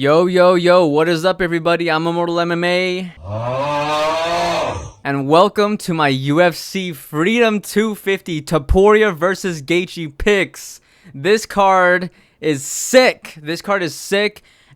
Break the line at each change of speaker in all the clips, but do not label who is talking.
Yo, yo, yo, what is up, everybody? I'm Immortal MMA. And welcome to my UFC Freedom 250 Topuria versus Gaethje picks. This card is sick.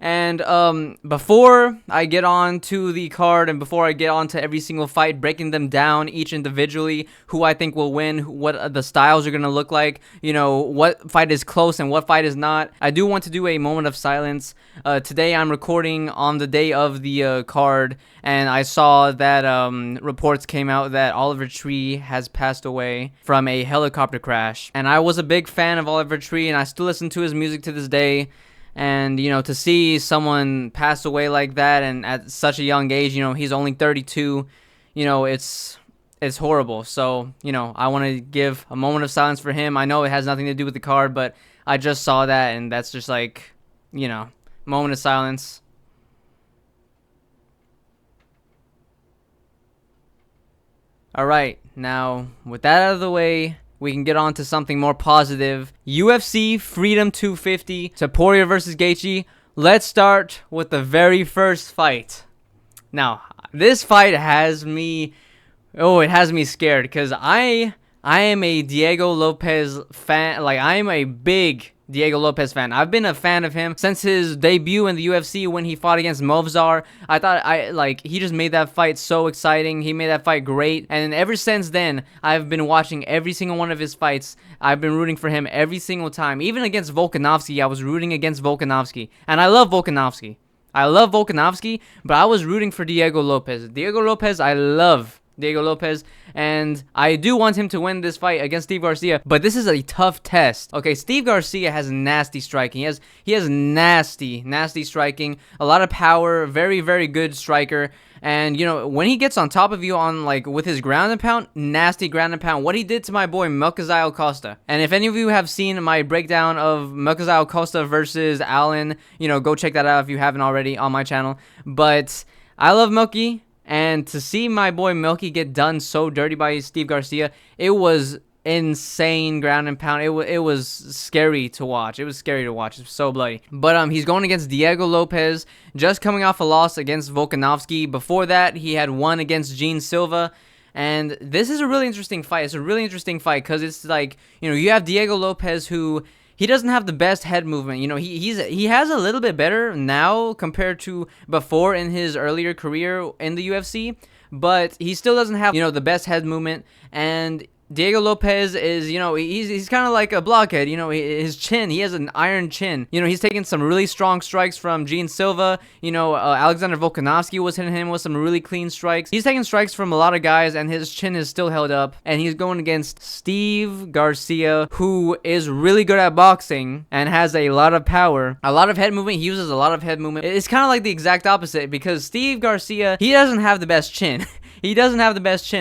And before I get on to the card and before I get on to every single fight, breaking them down each individually, who I think will win, what the styles are going to look like, you know, what fight is close and what fight is not, I do want to do a moment of silence. Today I'm recording on the day of the card, and I saw that reports came out that Oliver Tree has passed away from a helicopter crash. And I was a big fan of Oliver Tree, and I still listen to his music to this day. And, you know, to see someone pass away like that and at such a young age, you know, he's only 32, you know, it's horrible. So, you know, I want to give a moment of silence for him. I know it has nothing to do with the card, but I just saw that, and that's just like, you know, moment of silence. All right, now with that out of the way, we can get on to something more positive. UFC Freedom 250, Topuria versus Gaethje. Let's start with the very first fight. Now, this fight has me, it has me scared because I am a Diego Lopez fan. Like, I am a big Diego Lopez fan. I've been a fan of him since his debut in the UFC when he fought against Movzar. I thought he just made that fight so exciting. He made that fight great. And ever since then, I've been watching every single one of his fights. I've been rooting for him every single time. Even against Volkanovski, I was rooting against Volkanovski. And I love Volkanovski. But I was rooting for Diego Lopez. I love Diego Lopez, and I do want him to win this fight against Steve Garcia, but this is a tough test. Okay, Steve Garcia has nasty striking. He has nasty striking, a lot of power, very, very good striker. And, you know, when he gets on top of you on, like, with his ground and pound, nasty ground and pound, what he did to my boy Melchizedek Costa. And if any of you have seen my breakdown of Melchizedek Costa versus Allen, you know, go check that out if you haven't already on my channel. But I love Melky. And to see my boy Melky get done so dirty by Steve Garcia, it was insane ground and pound. It was scary to watch. It was so bloody. But he's going against Diego Lopez, just coming off a loss against Volkanovski. Before that, he had won against Gene Silva. And this is a really interesting fight. It's a really interesting fight because it's like, you know, you have Diego Lopez who, he doesn't have the best head movement. You know, he has a little bit better now compared to before in his earlier career in the UFC, but he still doesn't have, you know, the best head movement. And Diego Lopez is, you know, he's kind of like a blockhead. You know, his chin, he has an iron chin. You know, he's taking some really strong strikes from Gene Silva. You know, Alexander Volkanovski was hitting him with some really clean strikes. He's taking strikes from a lot of guys, and his chin is still held up. And he's going against Steve Garcia, who is really good at boxing and has a lot of power, a lot of head movement. He uses a lot of head movement. It's kind of like the exact opposite because Steve Garcia, he doesn't have the best chin.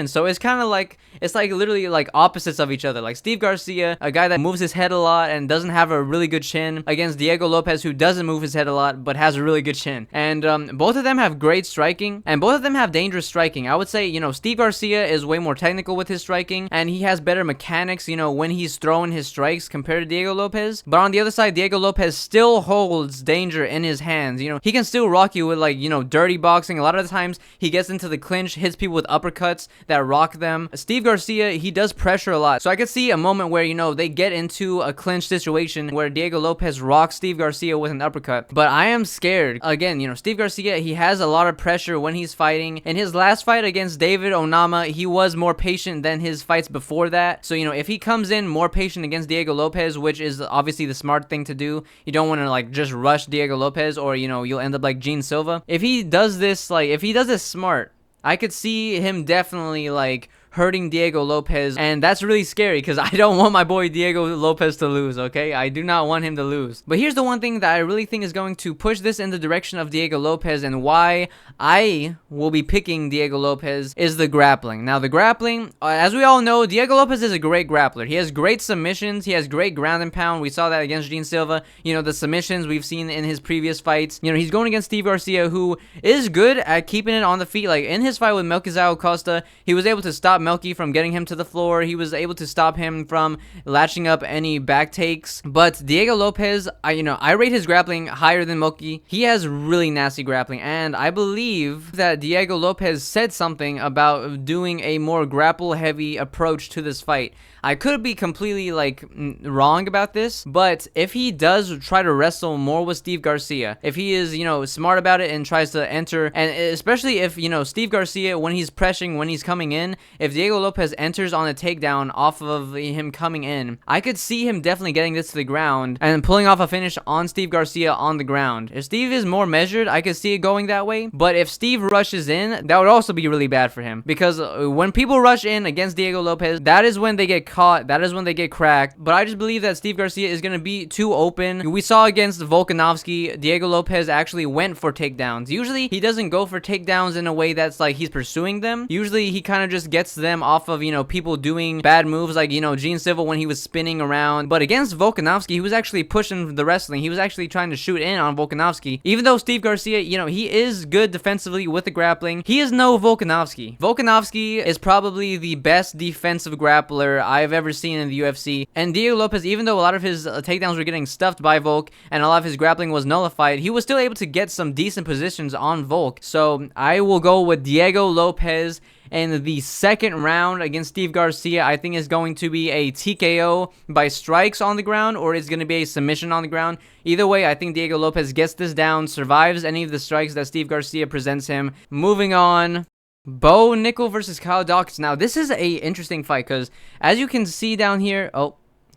So it's kind of like, it's like literally like opposites of each other. Like Steve Garcia, a guy that moves his head a lot and doesn't have a really good chin, against Diego Lopez, who doesn't move his head a lot but has a really good chin. And both of them have great striking, and both of them have dangerous striking. I would say, you know, Steve Garcia is way more technical with his striking, and he has better mechanics, you know, when he's throwing his strikes compared to Diego Lopez. But on the other side, Diego Lopez still holds danger in his hands. You know, he can still rock you with, like, you know, dirty boxing. A lot of the times he gets into the clinch, hits people with uppercuts that rock them. Steve Garcia, he does pressure a lot. So I could see a moment where, you know, they get into a clinch situation where Diego Lopez rocks Steve Garcia with an uppercut. But I am scared. Again, you know, Steve Garcia, he has a lot of pressure when he's fighting. In his last fight against David Onama, he was more patient than his fights before that. So, you know, if he comes in more patient against Diego Lopez, which is obviously the smart thing to do, you don't want to, like, just rush Diego Lopez, or, you know, you'll end up like Gene Silva. If he does this, like, if he does this smart, I could see him definitely, like, hurting Diego Lopez, and that's really scary because I don't want my boy Diego Lopez to lose, okay? I do not want him to lose. But here's the one thing that I really think is going to push this in the direction of Diego Lopez, and why I will be picking Diego Lopez, is the grappling. Now, the grappling, as we all know, Diego Lopez is a great grappler. He has great submissions. He has great ground and pound. We saw that against Gene Silva. You know, the submissions we've seen in his previous fights. You know, he's going against Steve Garcia, who is good at keeping it on the feet. Like, in his fight with Melchizedek Costa, he was able to stop stop Melky from getting him to the floor. He was able to stop him from latching up any back takes. But Diego Lopez, I rate his grappling higher than Melky. He has really nasty grappling, and I believe that Diego Lopez said something about doing a more grapple-heavy approach to this fight. I could be completely wrong about this, but if he does try to wrestle more with Steve Garcia, if he is smart about it and tries to enter, and especially if Steve Garcia, when he's pressing, when he's coming in, if Diego Lopez enters on a takedown off of him coming in, I could see him definitely getting this to the ground and pulling off a finish on Steve Garcia on the ground. If Steve is more measured, I could see it going that way, but if Steve rushes in, that would also be really bad for him, because when people rush in against Diego Lopez, that is when they get caught, that is when they get cracked. But I just believe that Steve Garcia is going to be too open. We saw against Volkanovski, Diego Lopez actually went for takedowns. Usually he doesn't go for takedowns in a way that's like he's pursuing them. Usually he kind of just gets them off of people doing bad moves, like Gene Civil when he was spinning around. But against Volkanovski, he was actually pushing the wrestling. He was actually trying to shoot in on Volkanovski. Even though Steve Garcia, he is good defensively with the grappling, he is no Volkanovski. Volkanovski is probably the best defensive grappler I've ever seen in the UFC. And Diego Lopez, even though a lot of his takedowns were getting stuffed by Volk and a lot of his grappling was nullified, he was still able to get some decent positions on Volk. So I will go with Diego Lopez. And the second round against Steve Garcia, I think is going to be a TKO by strikes on the ground, or it's going to be a submission on the ground. Either way, I think Diego Lopez gets this down, survives any of the strikes that Steve Garcia presents him. Moving on. Bo Nickel versus Kyle Dawkins. Now, this is a interesting fight because, as you can see down here,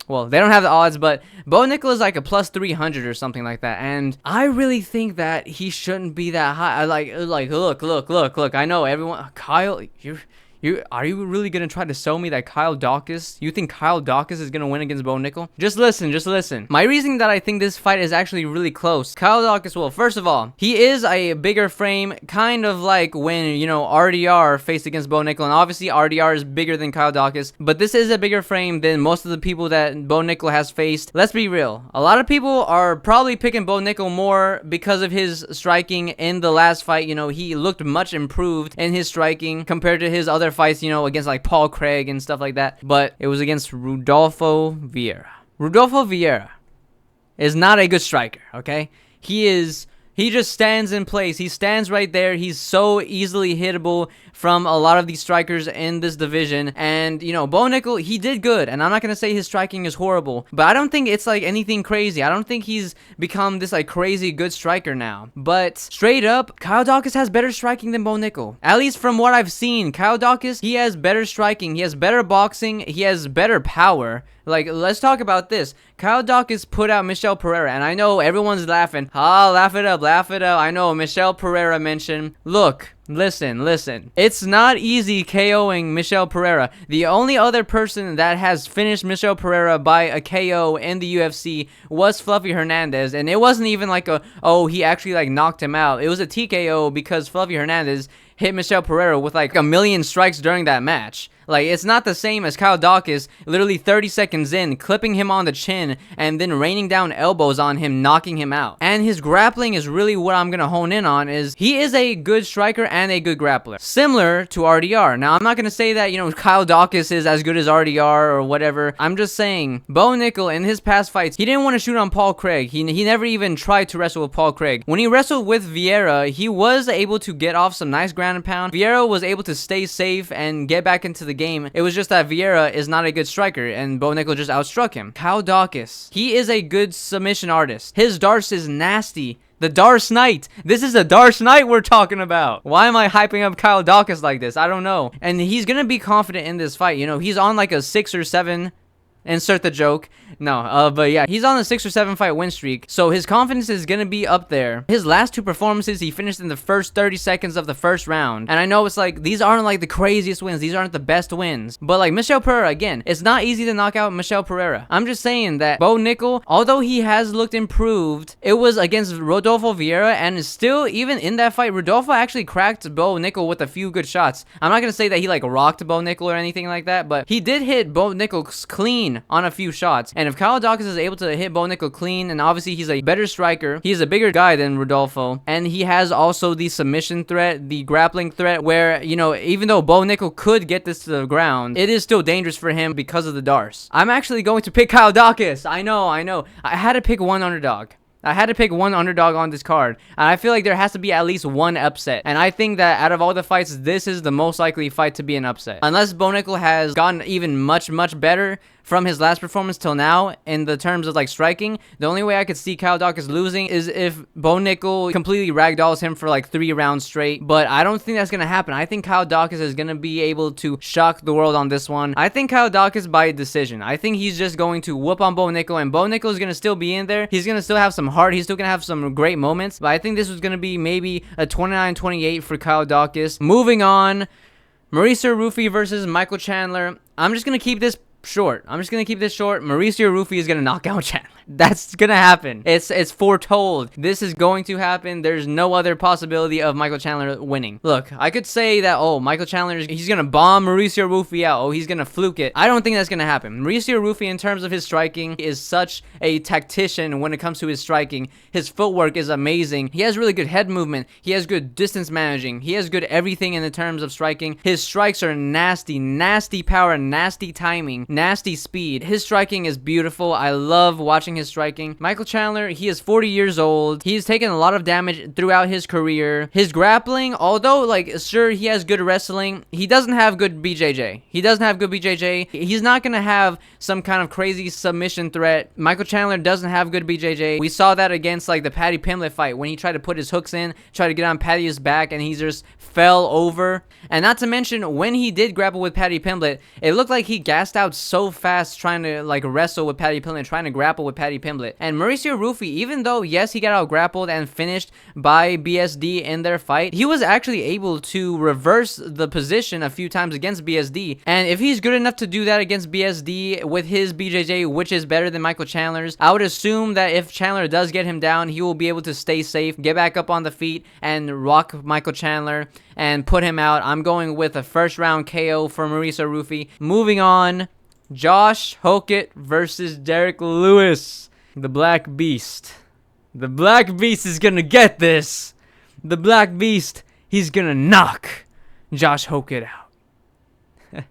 well, they don't have the odds, but Bo Nickel is like a plus 300 or something like that, and I really think that he shouldn't be that high. Look. I know everyone. Kyle, are you really gonna try to sell me that Kyle Dawkins? You think Kyle Dawkins is gonna win against Bo Nickel? Just listen. My reasoning that I think this fight is actually really close. Kyle Dawkins, well, first of all, he is a bigger frame, kind of like when RDR faced against Bo Nickel, and obviously RDR is bigger than Kyle Dawkins, but this is a bigger frame than most of the people that Bo Nickel has faced. Let's be real. A lot of people are probably picking Bo Nickel more because of his striking in the last fight. He looked much improved in his striking compared to his other fights, against like Paul Craig and stuff like that. But it was against Rodolfo Vieira. Rodolfo Vieira is not a good striker, okay? He just stands in place. He stands right there. He's so easily hittable from a lot of these strikers in this division. And, Bo Nickel, he did good. And I'm not going to say his striking is horrible, but I don't think it's like anything crazy. I don't think he's become this like crazy good striker now. But straight up, Kyle Dawkins has better striking than Bo Nickel. At least from what I've seen, Kyle Dawkins, he has better striking. He has better boxing. He has better power. Like, let's talk about this. Kyle Dawkins put out Michel Pereira, and I know everyone's laughing. Laugh it up. I know Michel Pereira mentioned. Look, listen. It's not easy KOing Michel Pereira. The only other person that has finished Michel Pereira by a KO in the UFC was Fluffy Hernandez, and it wasn't even like he actually knocked him out. It was a TKO because Fluffy Hernandez hit Michel Pereira with like a million strikes during that match. Like, it's not the same as Kyle Dawkins literally 30 seconds in, clipping him on the chin, and then raining down elbows on him, knocking him out. And his grappling is really what I'm going to hone in on, is he is a good striker and a good grappler. Similar to RDR. Now, I'm not going to say that, Kyle Dawkins is as good as RDR or whatever. I'm just saying, Bo Nickel, in his past fights, he didn't want to shoot on Paul Craig. He never even tried to wrestle with Paul Craig. When he wrestled with Vieira, he was able to get off some nice ground and pound. Vieira was able to stay safe and get back into the game. It was just that Vieira is not a good striker, and Bo Nickel just outstruck him. Kyle Dawkins, he is a good submission artist. His darce is nasty. The Darce Knight. This is the Darce Knight we're talking about. Why am I hyping up Kyle Dawkins like this? I don't know. And he's going to be confident in this fight. He's on like a 6 or 7... Insert the joke. No, but yeah, he's on a 6 or 7 fight win streak, so his confidence is gonna be up there. His last 2 performances, he finished in the first 30 seconds of the first round, and I know it's like, these aren't like the craziest wins, these aren't the best wins, but like Michel Pereira, again, it's not easy to knock out Michel Pereira. I'm just saying that Bo Nickel, although he has looked improved, it was against Rodolfo Vieira, and still, even in that fight, Rodolfo actually cracked Bo Nickel with a few good shots. I'm not gonna say that he like rocked Bo Nickel or anything like that, but he did hit Bo Nickel clean clean on a few shots. And if Kyle Dawkins is able to hit Bo Nickel clean, and obviously he's a better striker, he's a bigger guy than Rodolfo, and he has also the submission threat, the grappling threat, where, you know, even though Bo Nickel could get this to the ground, it is still dangerous for him because of the Darce. I'm actually going to pick Kyle Dawkins. I know. I had to pick one underdog. I had to pick one underdog on this card, and I feel like there has to be at least one upset. And I think that out of all the fights, this is the most likely fight to be an upset. Unless Bo Nickel has gotten even much better from his last performance till now in the terms of like striking, the only way I could see Kyle Dawkins losing is if Bo Nickel completely ragdolls him for like 3 rounds straight. But I don't think that's gonna happen. I think Kyle Dawkins is gonna be able to shock the world on this one. I think Kyle Dawkins by decision. I think he's just going to whoop on Bo Nickel, and Bo Nickel is gonna still be in there. He's gonna still have some heart. He's still gonna have some great moments. But I think this was gonna be maybe a 29-28 for Kyle Dawkins. Moving on, Mauricio Rufy versus Michael Chandler. I'm just gonna keep this short. Mauricio Rufy is gonna knock out Chandler. That's gonna happen. It's foretold. This is going to happen. There's no other possibility of Michael Chandler winning. Look, I could say that, oh, Michael Chandler, he's gonna bomb Mauricio Rufy out. Oh, he's gonna fluke it. I don't think that's gonna happen. Mauricio Rufy, in terms of his striking, is such a tactician when it comes to his striking. His footwork is amazing. He has really good head movement. He has good distance managing. He has good everything in the terms of striking. His strikes are nasty power, nasty timing, nasty speed. His striking is beautiful. I love watching his striking. Michael Chandler, he is 40 years old. He's taken a lot of damage throughout his career. His grappling, although, like, sure, he has good wrestling, he doesn't have good BJJ. He's not gonna have some kind of crazy submission threat. Michael Chandler doesn't have good BJJ. We saw that against, like, the Paddy Pimblett fight when he tried to put his hooks in, tried to get on Paddy's back, and he just fell over. And not to mention, when he did grapple with Paddy Pimblett, it looked like he gassed out so fast trying to, like, wrestle with Paddy Pimblett, trying to grapple with Paddy Pimblett. And Mauricio Rufy, even though, yes, he got out grappled and finished by BSD in their fight, he was actually able to reverse the position a few times against BSD. And if he's good enough to do that against BSD with his BJJ, which is better than Michael Chandler's, I would assume that if Chandler does get him down, he will be able to stay safe, get back up on the feet, and rock Michael Chandler and put him out. I'm going with a first round KO for Mauricio Rufy. Moving on, Josh Hokett versus Derek Lewis. The Black Beast. The Black Beast is gonna get this. The Black Beast, he's gonna knock Josh Hokett out.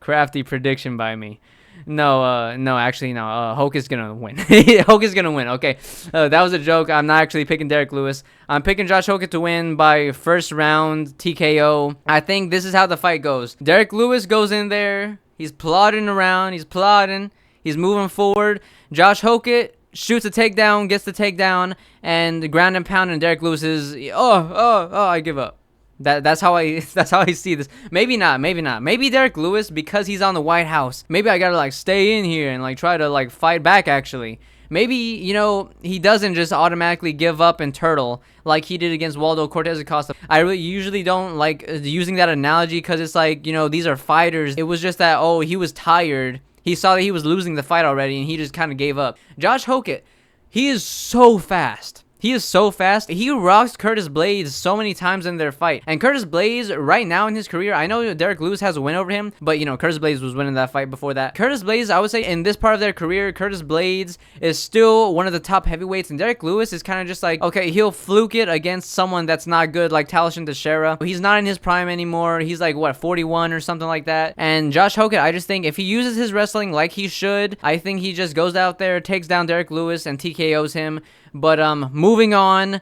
Crafty prediction by me. No, Hokett's gonna win. Hokett's gonna win. Okay, that was a joke. I'm not actually picking Derek Lewis. I'm picking Josh Hokett to win by first round TKO. I think this is how the fight goes. Derek Lewis goes in there. He's plodding around. He's moving forward. Josh Hokett shoots a takedown, gets the takedown, and ground and pound. And Derek Lewis is, I give up. That's how I see this. Maybe not. Maybe Derek Lewis, because he's on the White House. Maybe I gotta, like, stay in here and, like, try to, like, fight back. Actually, maybe, you know, he doesn't just automatically give up and turtle like he did against Waldo Cortez Acosta. I really usually don't like using that analogy because it's like, you know, these are fighters. It was just that, oh, he was tired. He saw that he was losing the fight already, and he just kind of gave up. Josh Hokett, he is so fast. He rocks Curtis Blades so many times in their fight. And Curtis Blades, right now in his career, I know Derek Lewis has a win over him, but, you know, Curtis Blades was winning that fight before that. Curtis Blades, I would say, in this part of their career, Curtis Blades is still one of the top heavyweights, and Derek Lewis is kind of just like, okay, he'll fluke it against someone that's not good, like Talashin Teixeira. He's not in his prime anymore. He's like, what, 41 or something like that. And Josh Hokett, I just think if he uses his wrestling like he should, I think he just goes out there, takes down Derek Lewis, and TKOs him. But moving on,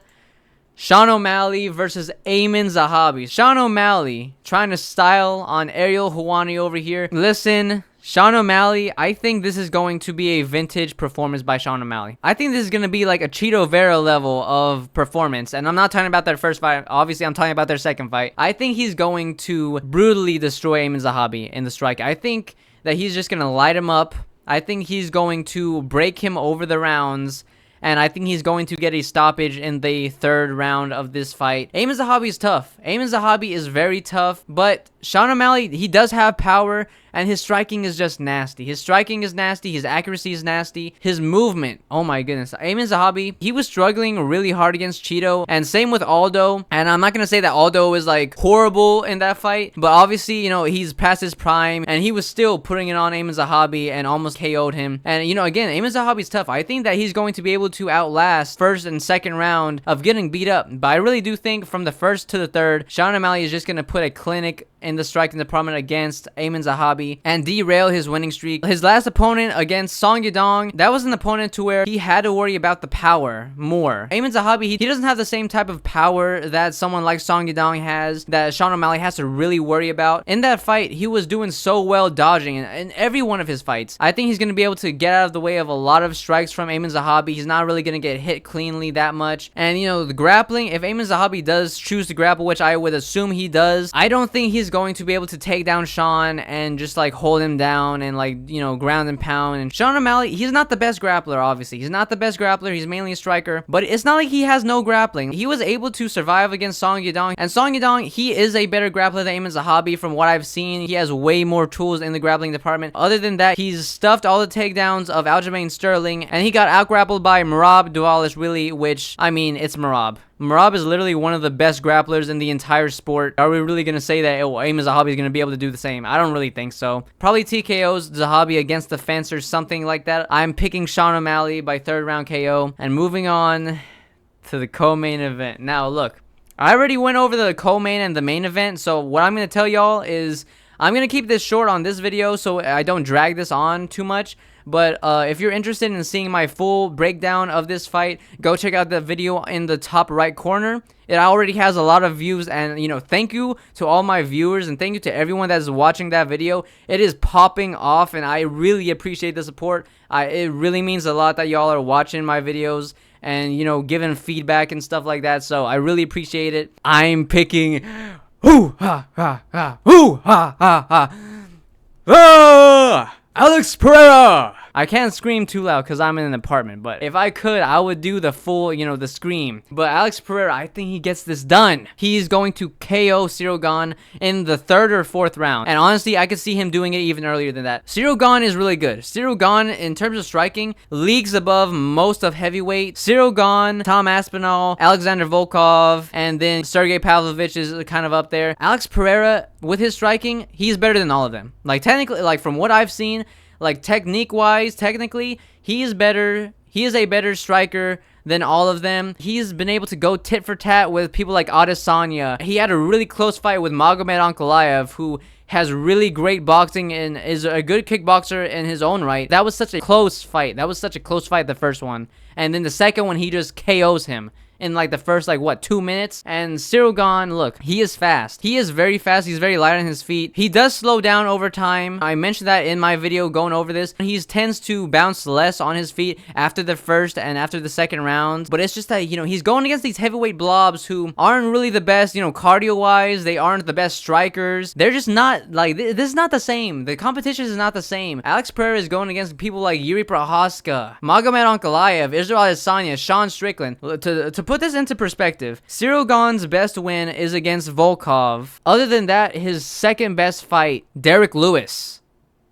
Sean O'Malley versus Amin Zahabi. Sean O'Malley trying to style on Ariel Helwani over here. Listen, Sean O'Malley, I think this is going to be a vintage performance by Sean O'Malley. I think this is going to be like a Cheeto Vera level of performance. And I'm not talking about their first fight. Obviously, I'm talking about their second fight. I think he's going to brutally destroy Amin Zahabi in the strike. I think that he's just going to light him up. I think he's going to break him over the rounds. And I think he's going to get a stoppage in the third round of this fight. Amin Zahabi is tough. Amin Zahabi is very tough, but Sean O'Malley, he does have power, and his striking is just nasty. His striking is nasty. His accuracy is nasty. His movement, oh my goodness. Amin Zahabi, he was struggling really hard against Cheeto, and same with Aldo. And I'm not going to say that Aldo was like horrible in that fight, but obviously, you know, he's past his prime, and he was still putting it on Amin Zahabi and almost KO'd him. And, you know, again, Amin Zahabi's tough. I think that he's going to be able to outlast first and second round of getting beat up. But I really do think from the first to the third, Sean O'Malley is just going to put a clinic in the striking department against Amin Zahabi and derail his winning streak. His last opponent against Song Yadong, that was an opponent to where he had to worry about the power more. Amin Zahabi, he doesn't have the same type of power that someone like Song Yadong has, that Sean O'Malley has to really worry about. In that fight, he was doing so well dodging in every one of his fights. I think he's going to be able to get out of the way of a lot of strikes from Amin Zahabi. He's not really going to get hit cleanly that much. And, you know, the grappling, if Amin Zahabi does choose to grapple, which I would assume he does, I don't think he's going to be able to take down Sean and just like hold him down and like, you know, ground and pound. And Sean O'Malley, he's not the best grappler, obviously. He's not the best grappler. He's mainly a striker, but it's not like he has no grappling. He was able to survive against Song Yadong, and Song Yadong, he is a better grappler than Amin Zahabi from what I've seen. He has way more tools in the grappling department. Other than that, he's stuffed all the takedowns of Aljamain Sterling, and he got out-grappled by Merab Dvalishvili, which, I mean, it's Merab. Merab is literally one of the best grapplers in the entire sport. Are we really going to say that Amin Zahabi is going to be able to do the same? I don't really think so. Probably TKO's Zahabi against the fence or something like that. I'm picking Sean O'Malley by third round KO. And moving on to the co-main event. Now, look, I already went over the co-main and the main event, so what I'm going to tell y'all is I'm going to keep this short on this video so I don't drag this on too much. But if you're interested in seeing my full breakdown of this fight, go check out the video in the top right corner. It already has a lot of views, and, you know, thank you to all my viewers, and thank you to everyone that's watching that video. It is popping off, and I really appreciate the support. It really means a lot that y'all are watching my videos and, you know, giving feedback and stuff like that, so I really appreciate it. I'm picking... Hoo ha ha ha! Hoo ha ha ha! Ah! Alex Pereira! I can't scream too loud because I'm in an apartment, but if I could, I would do the full, you know, the scream. But Alex Pereira, I think he gets this done. He's going to KO Ciryl Gane in the third or fourth round. And honestly, I could see him doing it even earlier than that. Ciryl Gane is really good. Ciryl Gane, in terms of striking, leagues above most of heavyweight. Ciryl Gane, Tom Aspinall, Alexander Volkov, and then Sergey Pavlovich is kind of up there. Alex Pereira, with his striking, he's better than all of them. Like, technically, like, from what I've seen, like, technique-wise, technically, he is better. He is a better striker than all of them. He's been able to go tit for tat with people like Adesanya. He had a really close fight with Magomed Ankalaev, who has really great boxing and is a good kickboxer in his own right. That was such a close fight. That was such a close fight, the first one. And then the second one, he just KOs him in like the first, like, what, 2 minutes? And Ciryl Gane, look, he is fast. He is very fast. He's very light on his feet. He does slow down over time. I mentioned that in my video going over this. He tends to bounce less on his feet after the first and after the second round. But it's just that, you know, he's going against these heavyweight blobs who aren't really the best, you know, cardio-wise. They aren't the best strikers. They're just not, like, this is not the same. The competition is not the same. Alex Pereira is going against people like Yuri Prohaska, Magomed Ankalaev, Israel Adesanya, Sean Strickland. To put this into perspective, Ciryl Gane's best win is against Volkov. Other than that, his second best fight, Derek Lewis.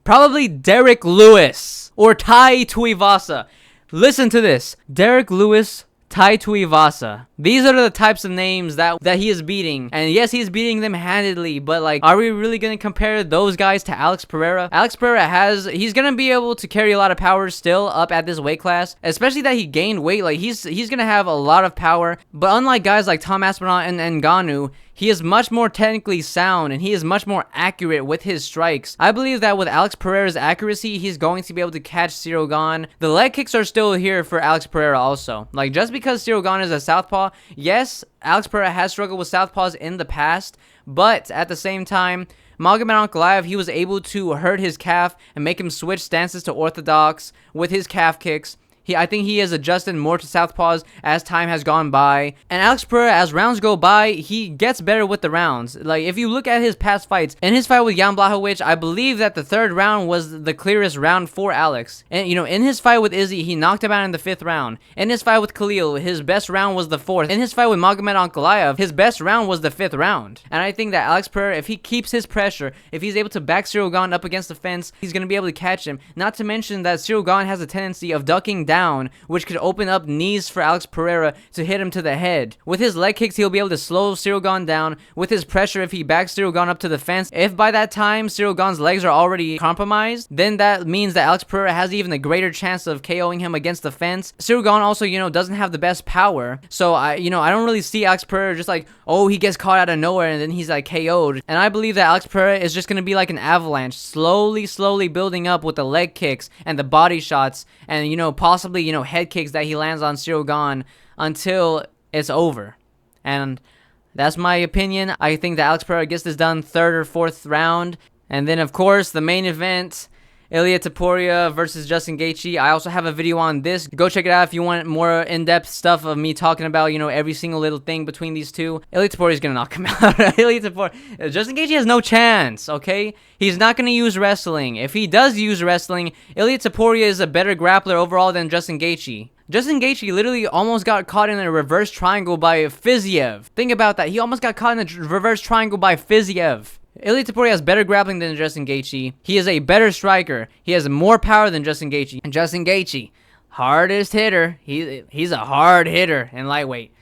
Probably Derek Lewis or Tai Tuivasa. Listen to this. Derek Lewis, Tai Tuivasa. These are the types of names that he is beating. And yes, he's beating them handedly, but, like, are we really going to compare those guys to Alex Pereira? Alex Pereira he's going to be able to carry a lot of power still up at this weight class, especially that he gained weight. Like, he's going to have a lot of power, but unlike guys like Tom Aspinall and Ngannou, he is much more technically sound, and he is much more accurate with his strikes. I believe that with Alex Pereira's accuracy, he's going to be able to catch Ciryl Gane. The leg kicks are still here for Alex Pereira also. Like, just because Ciryl Gane is a southpaw, yes, Alex Pereira has struggled with southpaws in the past, but at the same time, Magomed Ankalaev, he was able to hurt his calf and make him switch stances to orthodox with his calf kicks. I think he has adjusted more to southpaws as time has gone by. And Alex Pereira, as rounds go by, he gets better with the rounds. Like, if you look at his past fights, in his fight with Jan Blachowicz, I believe that the third round was the clearest round for Alex. And, you know, in his fight with Izzy, he knocked him out in the 5th round. In his fight with Khalil, his best round was the 4th. In his fight with Magomed Ankalaev, his best round was the 5th round. And I think that Alex Pereira, if he keeps his pressure, if he's able to back Ciryl Gane up against the fence, he's going to be able to catch him. Not to mention that Ciryl Gane has a tendency of ducking down, which could open up knees for Alex Pereira to hit him to the head. With his leg kicks, he'll be able to slow Ciryl Gane down. With his pressure, if he backs Ciryl Gane up to the fence, if by that time Ciryl Gane's legs are already compromised, then that means that Alex Pereira has even a greater chance of KOing him against the fence. Ciryl Gane also, you know, doesn't have the best power, so I don't really see Alex Pereira just like, oh, he gets caught out of nowhere and then he's like KO'd. And I believe that Alex Pereira is just gonna be like an avalanche, slowly building up with the leg kicks and the body shots and, you know, possibly, you know, head kicks that he lands on Ciryl Gane until it's over. And that's my opinion. I think that Alex Pereira gets this done 3rd or 4th round. And then, of course, the main event, Ilia Topuria versus Justin Gaethje. I also have a video on this. Go check it out if you want more in-depth stuff of me talking about, you know, every single little thing between these two. Ilia Topuria is going to knock him out. Justin Gaethje has no chance, okay? He's not going to use wrestling. If he does use wrestling, Ilia Topuria is a better grappler overall than Justin Gaethje. Justin Gaethje literally almost got caught in a reverse triangle by Fiziev. Think about that. He almost got caught in a reverse triangle by Fiziev. Ilia Topuria has better grappling than Justin Gaethje. He is a better striker. He has more power than Justin Gaethje. And Justin Gaethje, hardest hitter. He's a hard hitter in lightweight.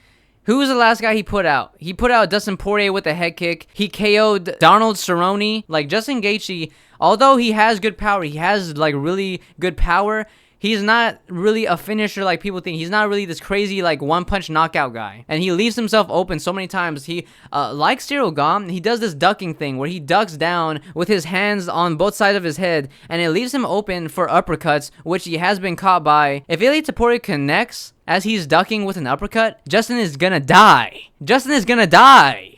Who was the last guy he put out? He put out Dustin Poirier with a head kick. He KO'd Donald Cerrone. Like, Justin Gaethje, although he has good power, he has, like, really good power, he's not really a finisher like people think. He's not really this crazy, like, one-punch knockout guy. And he leaves himself open so many times. He, like Ciryl Gane, he does this ducking thing where he ducks down with his hands on both sides of his head, and it leaves him open for uppercuts, which he has been caught by. If Ilia Topuria connects as he's ducking with an uppercut, Justin is gonna die. Justin is gonna die.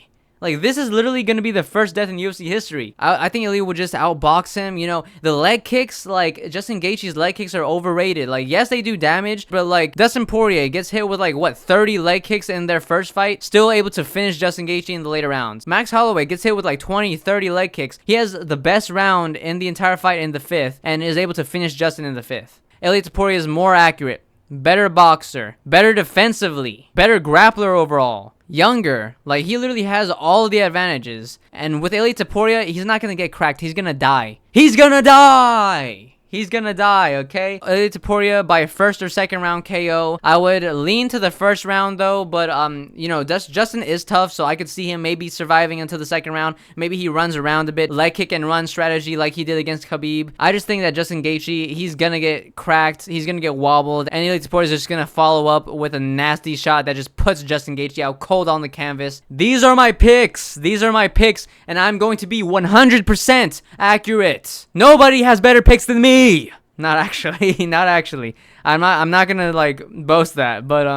Like, this is literally going to be the first death in UFC history. I think Ilia would just outbox him. You know, the leg kicks, like, Justin Gaethje's leg kicks are overrated. Like, yes, they do damage, but, like, Dustin Poirier gets hit with, like, what, 30 leg kicks in their first fight, still able to finish Justin Gaethje in the later rounds. Max Holloway gets hit with, like, 20, 30 leg kicks. He has the best round in the entire fight in the 5th, and is able to finish Justin in the 5th. Ilia Topuria is more accurate, better boxer, better defensively, better grappler overall. Younger, like, he literally has all of the advantages. And with Ilia Topuria, he's not gonna get cracked. He's gonna die. He's gonna die! He's gonna die, okay? Ilia Topuria by 1st or 2nd round KO. I would lean to the 1st round, though, but, you know, Justin is tough, so I could see him maybe surviving until the 2nd round. Maybe he runs around a bit, leg kick and run strategy like he did against Khabib. I just think that Justin Gaethje, he's gonna get cracked, he's gonna get wobbled, and Ilia Topuria is just gonna follow up with a nasty shot that just puts Justin Gaethje out cold on the canvas. These are my picks. These are my picks, and I'm going to be 100% accurate. Nobody has better picks than me. Not actually, not actually. I'm not gonna, like, boast that, but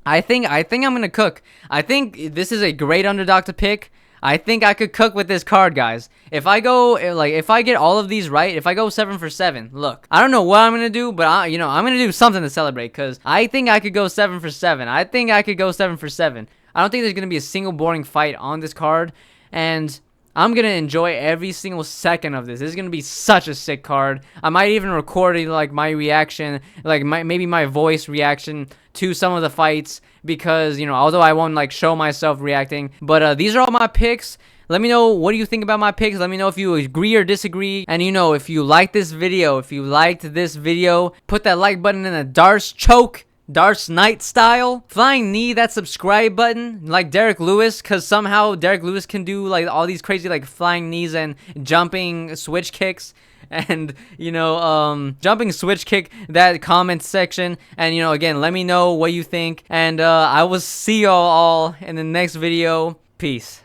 I think I'm gonna cook. I think this is a great underdog to pick. I think I could cook with this card, guys. If I go, like, if I get all of these right, if I go 7 for 7, look, I don't know what I'm gonna do, but I'm gonna do something to celebrate, because I think I could go 7 for 7. I think I could go 7 for 7. I don't think there's gonna be a single boring fight on this card, and I'm going to enjoy every single second of this. This is going to be such a sick card. I might even record, like, my reaction, like, maybe my voice reaction to some of the fights, because, you know, although I won't, like, show myself reacting. But these are all my picks. Let me know what do you think about my picks. Let me know if you agree or disagree. And, you know, if you like this video, put that like button in a Darce choke. Darce Knight style. Flying knee that subscribe button like Derek Lewis, because somehow Derek Lewis can do, like, all these crazy, like, flying knees and jumping switch kicks. And, you know, jumping switch kick that comment section. And, you know, again, let me know what you think. And I will see y'all all in the next video. Peace.